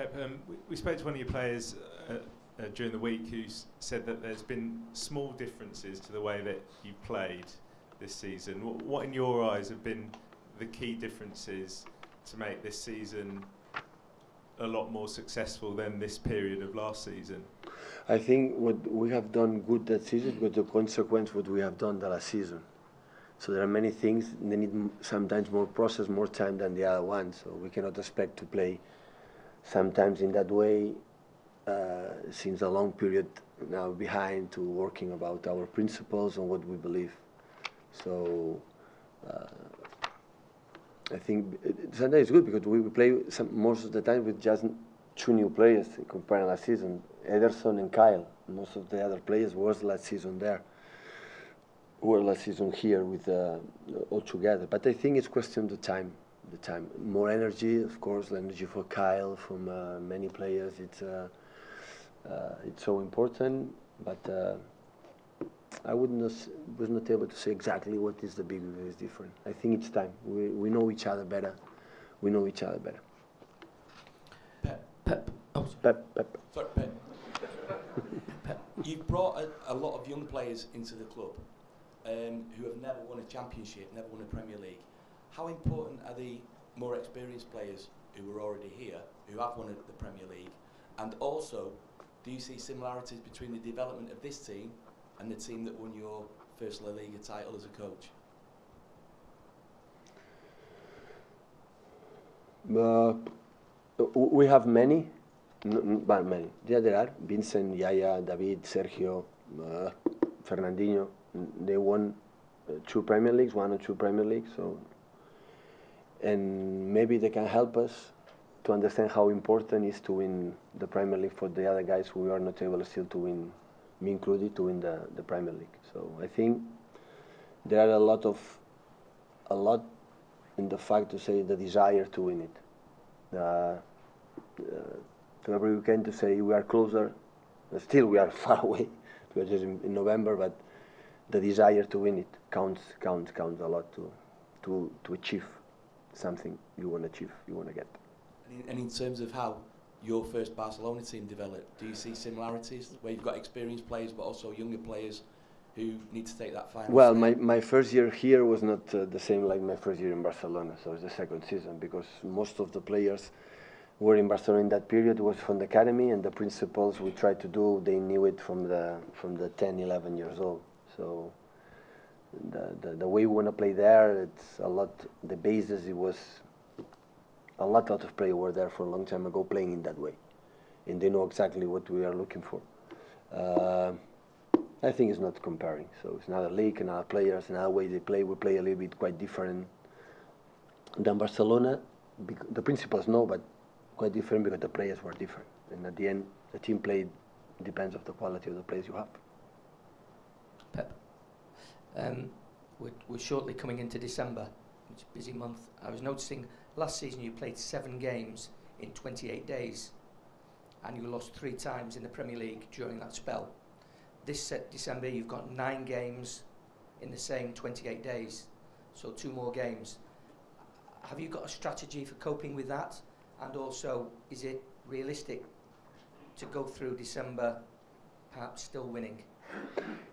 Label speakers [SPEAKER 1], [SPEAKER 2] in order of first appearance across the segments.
[SPEAKER 1] Pep, we spoke to one of your players during the week who said that there's been small differences to the way that you've played this season. What in your eyes have been the key differences to make this season a lot more successful than this period of last season?
[SPEAKER 2] I think what we have done good that season was the consequence what we have done the last season. So there are many things, they need sometimes more process, more time than the other one. So we cannot expect to play sometimes in that way since a long period now behind to working about our principles and what we believe. So I think sometimes it's good because we play most of the time with just two new players compared to last season, Ederson and Kyle. Most of the other players was last season there, were last season here with all together. But I think it's question of the time. More energy, of course, energy for Kyle, from many players. It's so important, but I was not able to say exactly what is the big difference. I think it's time. We know each other better.
[SPEAKER 3] Pep. Oh,
[SPEAKER 2] Pep.
[SPEAKER 3] sorry, Pep. Pep. You've brought a lot of young players into the club who have never won a championship, never won a Premier League. How important are the more experienced players who are already here, who have won the Premier League? And also, do you see similarities between the development of this team and the team that won your first La Liga title as a coach?
[SPEAKER 2] We have many, but many. Yeah, there are. Vincent, Yaya, David, Sergio, Fernandinho. They won one or two Premier Leagues. So, and maybe they can help us to understand how important it is to win the Premier League for the other guys who are not able still to win, me included, to win the Premier League. So I think there are a lot in the fact to say the desire to win it. Every weekend to say we are closer, still we are far away. We are just in November, but the desire to win it counts a lot to achieve something you want to achieve, you want to get.
[SPEAKER 3] And in terms of how your first Barcelona team developed, do you see similarities where you've got experienced players but also younger players who need to take that final
[SPEAKER 2] Well,
[SPEAKER 3] step?
[SPEAKER 2] my first year here was not the same like my first year in Barcelona, so it's the second season, because most of the players were in Barcelona in that period. It was from the academy, and the principles we tried to do, they knew it from the 10, 11 years old. So the way we want to play there, it's a lot, the basis, it was a lot of players were there for a long time ago playing in that way, and they know exactly what we are looking for. I think it's not comparing, so it's another league, another players, another way they play. We play a little bit quite different than Barcelona. The principles no, but quite different because the players were different, and at the end the team played depends on the quality of the players you have.
[SPEAKER 4] Pep, we're shortly coming into December, which is a busy month. I was noticing last season you played 7 games in 28 days, and you lost 3 times in the Premier League during that spell. This December you've got 9 games in the same 28 days, so 2 more games. Have you got a strategy for coping with that? And also, is it realistic to go through December perhaps still winning?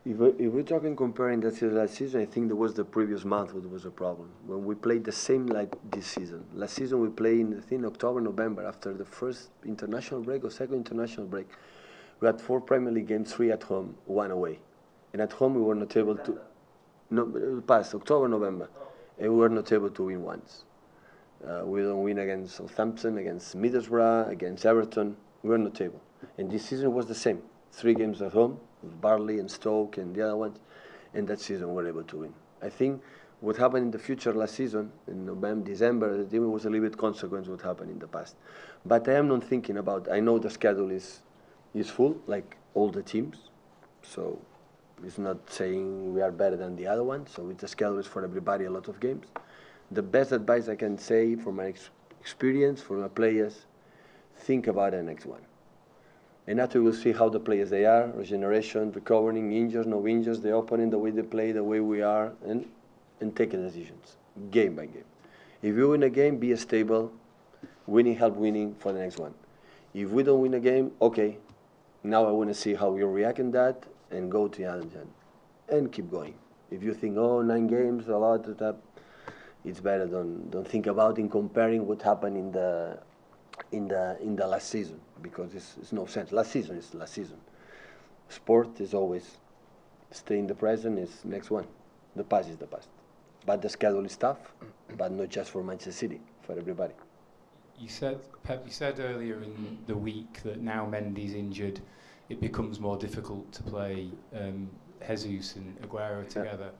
[SPEAKER 2] If we're talking comparing that season last season, I think there was the previous month that was a problem. When we played the same like this season. Last season we played in October, November, after the first international break or second international break. We had 4 Premier League games, 3 at home, 1 away. And at home we were not able to... No, it passed October, November. And we were not able to win once. We don't win against Southampton, against Middlesbrough, against Everton. We were not able. And this season was the same. 3 games at home, with Barley and Stoke and the other ones. And that season we were able to win. I think what happened in the future last season, in November, December, the team was a little bit consequence of what happened in the past. But I am not thinking about... I know the schedule is full, like all the teams. So it's not saying we are better than the other one. So it's the schedule is for everybody, a lot of games. The best advice I can say from my experience, for my players, think about the next one. And after we'll see how the players they are, regeneration, recovering, injuries, no injuries, the opponent, the way they play, the way we are, and take decisions, game by game. If you win a game, be stable, help winning for the next one. If we don't win a game, okay, now I want to see how you react in that and go to the other end and keep going. If you think, oh, 9 games, a lot of that, it's better don't think about in comparing what happened in the last season, because it's no sense. Last season is last season. Sport is always stay in the present, is next one. The past is the past. But the schedule is tough, but not just for Manchester City, for everybody.
[SPEAKER 5] You said, Pep, you said earlier in the week that now Mendy's injured, it becomes more difficult to play Jesus and Aguero together.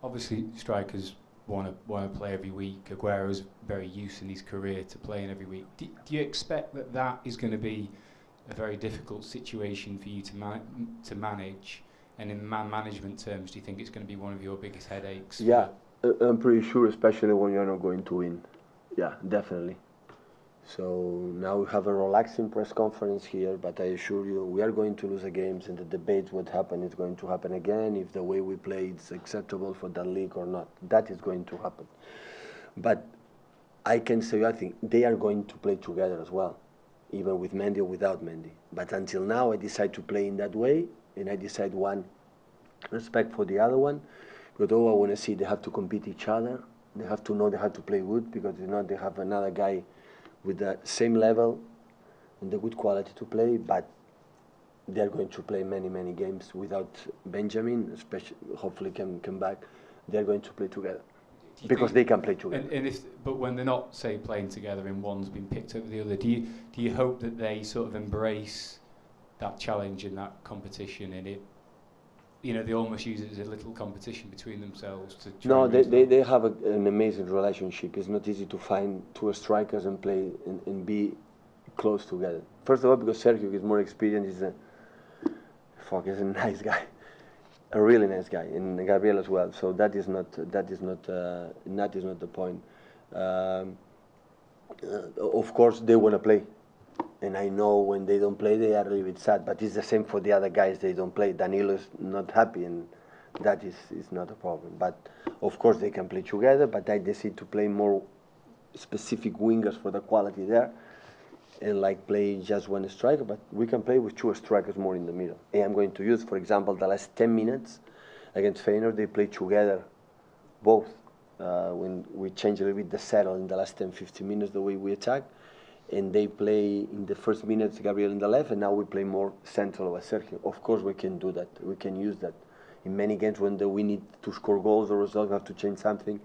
[SPEAKER 5] Obviously, strikers want to play every week. Aguero's very used in his career to playing every week. Do you expect that is going to be a very difficult situation for you to manage? And in man management terms, do you think it's going to be one of your biggest headaches?
[SPEAKER 2] Yeah, I'm pretty sure, especially when you're not going to win. Yeah, definitely. So now we have a relaxing press conference here, but I assure you we are going to lose the games, and the debate what happened is going to happen again, if the way we play is acceptable for that league or not. That is going to happen. But I can say, I think they are going to play together as well, even with Mendy or without Mendy. But until now I decide to play in that way, and I decide one, respect for the other one, because I want to see they have to compete each other. They have to know they have to play good, because if not they have another guy with the same level and the good quality to play, but they're going to play many games without Benjamin, especially hopefully can come back. They're going to play together because they can play together.
[SPEAKER 5] But when they're not, say, playing together and one's been picked over the other, do you hope that they sort of embrace that challenge and that competition, and it, you know, they almost use it as a little competition between themselves to try? No,
[SPEAKER 2] they have an amazing relationship. It's not easy to find two strikers and play and be close together. First of all, because Sergio is more experienced, he's a nice guy, a really nice guy, and Gabriel as well. So that is not the point. Of course, they want to play. And I know when they don't play, they are a little bit sad. But it's the same for the other guys. They don't play. Danilo is not happy, and that is not a problem. But of course, they can play together. But I decide to play more specific wingers for the quality there, and like play just one striker. But we can play with 2 strikers more in the middle. And I'm going to use, for example, the last 10 minutes against Feyenoord. They play together, both. When we change a little bit the settle in the last 10-15 minutes, the way we attack. And they play in the first minutes Gabriel in the left, and now we play more central with Sergio. Of course we can do that. We can use that. In many games when we need to score goals or results, we have to change something,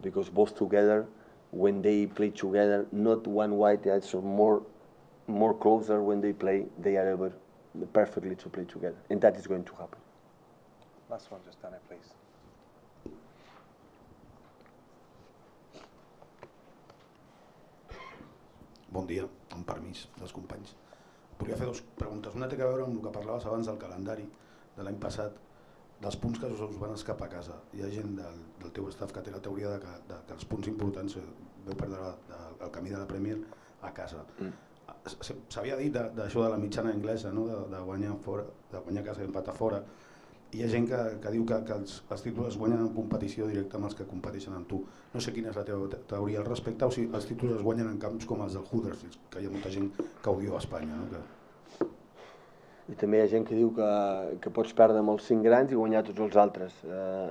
[SPEAKER 2] because both together, when they play together, not one wide, they're so more closer when they play, they are able perfectly to play together. And that is going to happen.
[SPEAKER 6] Last one, just Anna, please.
[SPEAKER 7] Bon dia, amb permís dels companys. Volia fer 2 preguntes. Una té a veure amb el que parlaves abans del calendari de l'any passat, dels punts que us van escapar a casa. Hi ha gent del teu staff que té la teoria de que els punts importants veu perdre el camí de la Premier a casa. S'havia dit d'això de la mitjana anglesa, no? de guanyar fora, de guanyar a casa i empatar fora. Hi ha gent que diu que els títols es guanyen en competició directa amb els que competeixen amb tu. No sé quina és la teva teoria al respecte, o si els títols es guanyen en camps com els del Huddersfield, que hi ha molta gent que ho diu a Espanya. No?
[SPEAKER 2] I també hi ha gent que diu que pots perdre amb els 5 grans i guanyar tots els altres.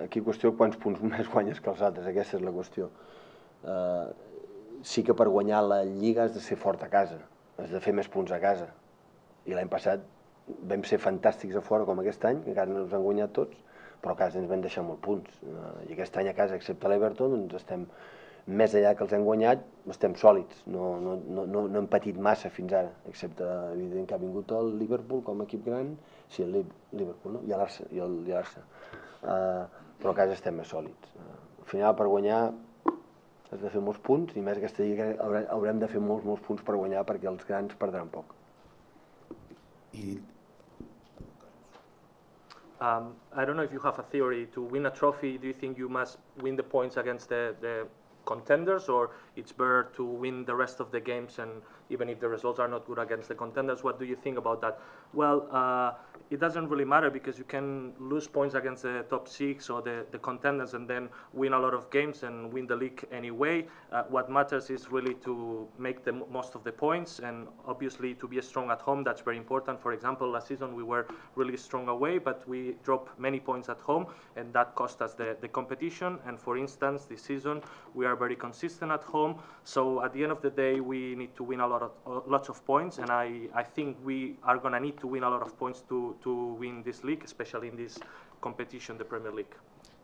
[SPEAKER 2] Aquí qüestió quants punts més guanyes que els altres, aquesta és la qüestió. Sí que per guanyar la Lliga has de ser fort a casa, has de fer més punts a casa. I l'any passat vam ser fantàstics a fora com aquest any, que encara no ens han guanyat tots, però a casa ens van deixar molts punts. I aquest any a casa, excepte l'Everton, doncs estem més allà que els hem guanyat, estem sòlids. No hem patit massa fins ara, excepte, evident, que ha vingut el Liverpool com a equip gran, sí, el Liverpool, no? I l'Arsenal. Però a casa estem més sòlids. Al final, per guanyar, has de fer molts punts, i més aquesta lliga haurem de fer molts punts per guanyar, perquè els grans perdran poc.
[SPEAKER 8] I don't know if you have a theory to win a trophy. Do you think you must win the points against the contenders, or it's better to win the rest of the games and even if the results are not good against the contenders. What do you think about that? Well, it doesn't really matter because you can lose points against the top 6 or the contenders and then win a lot of games and win the league anyway. What matters is really to make the most of the points and obviously to be strong at home. That's very important. For example, last season we were really strong away, but we dropped many points at home and that cost us the competition. And for instance, this season we are very consistent at home. So at the end of the day, we need to win lots of points, and I think we are going to need to win a lot of points to win this league, especially in this competition, the Premier League.